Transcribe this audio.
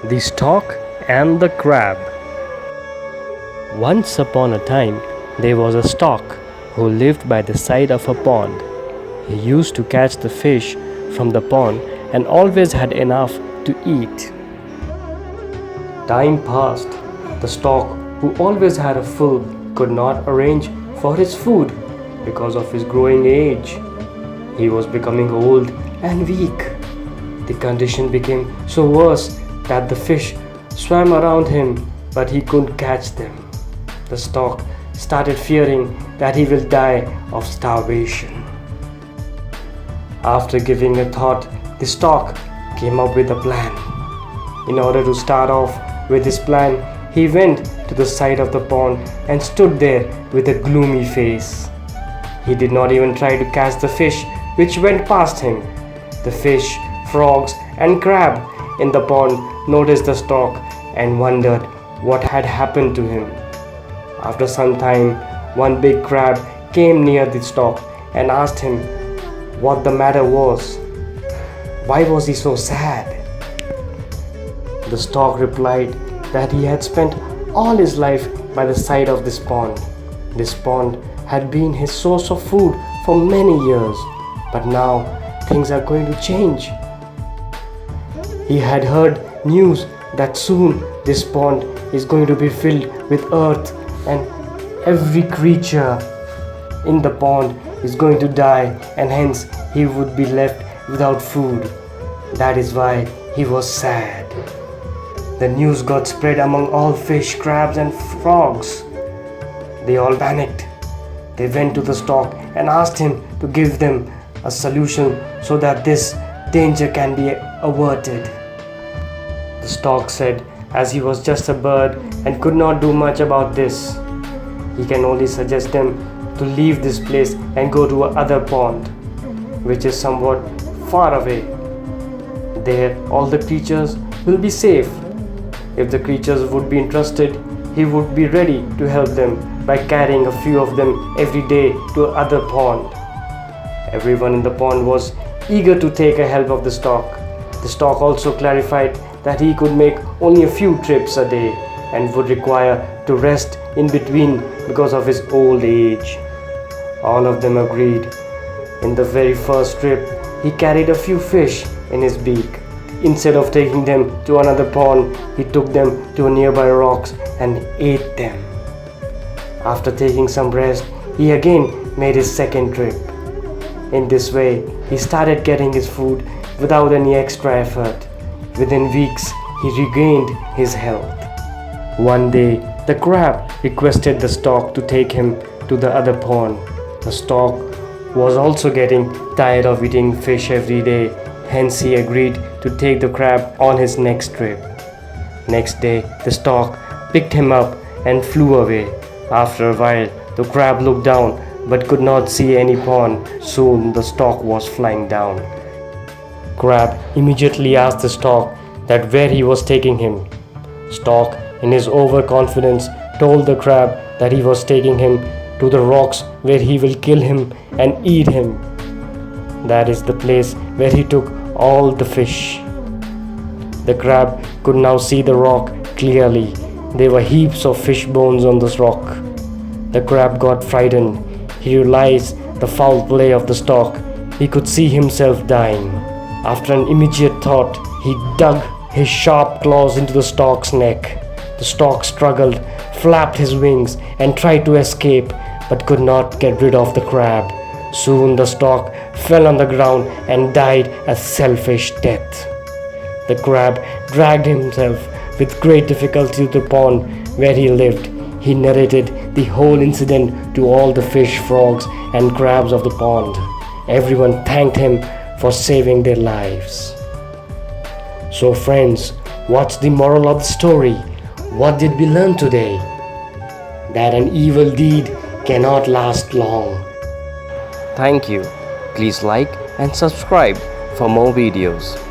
The Stork and the Crab. Once upon a time, there was a stork who lived by the side of a pond. He used to catch the fish from the pond and always had enough to eat. Time passed. The stork, who always had a full, could not arrange for his food because of his growing age. He was becoming old and weak. The condition became so worse that the fish swam around him, but he couldn't catch them. The stork started fearing that he will die of starvation. After giving a thought, the stork came up with a plan. In order to start off with his plan, he went to the side of the pond and stood there with a gloomy face. He did not even try to catch the fish which went past him. The fish, frogs, and crab in the pond noticed the stork and wondered what had happened to him. After some time, one big crab came near the stork and asked him what the matter was. Why was he so sad? The stork replied that he had spent all his life by the side of this pond. This pond had been his source of food for many years, but now things are going to change. He had heard news that soon this pond is going to be filled with earth and every creature in the pond is going to die, and hence he would be left without food. That is why he was sad. The news got spread among all fish, crabs, and frogs. They all panicked. They went to the stork and asked him to give them a solution so that this danger can be averted. The stork said, as he was just a bird and could not do much about this, he can only suggest them to leave this place and go to another pond, which is somewhat far away. There, all the creatures will be safe. If the creatures would be interested, he would be ready to help them by carrying a few of them every day to another pond. Everyone in the pond was eager to take a help of the stork. The stork also clarified that he could make only a few trips a day and would require to rest in between because of his old age. All of them agreed. In the very first trip, he carried a few fish in his beak. Instead of taking them to another pond, he took them to nearby rocks and ate them. After taking some rest, he again made his second trip. In this way, he started getting his food without any extra effort. Within weeks, he regained his health. One day, the crab requested the stork to take him to the other pond. The stork was also getting tired of eating fish every day, hence he agreed to take the crab on his next trip. Next day, the stork picked him up and flew away. After a while, the crab looked down but could not see any pond. Soon the stork was flying down. Crab immediately asked the stork that where he was taking him. Stork, in his overconfidence, told the crab that he was taking him to the rocks where he will kill him and eat him. That is the place where he took all the fish. The crab could now see the rock clearly. There were heaps of fish bones on this rock. The crab got frightened. He realized the foul play of the stork. He could see himself dying. After an immediate thought, he dug his sharp claws into the stork's neck. The stork struggled, flapped his wings, and tried to escape, but could not get rid of the crab. Soon the stork fell on the ground and died a selfish death. The crab dragged himself with great difficulty to the pond where he lived. He narrated the whole incident to all the fish, frogs, and crabs of the pond. Everyone thanked him for saving their lives. So friends, what's the moral of the story? What did we learn today? That an evil deed cannot last long. Thank you. Please like and subscribe for more videos.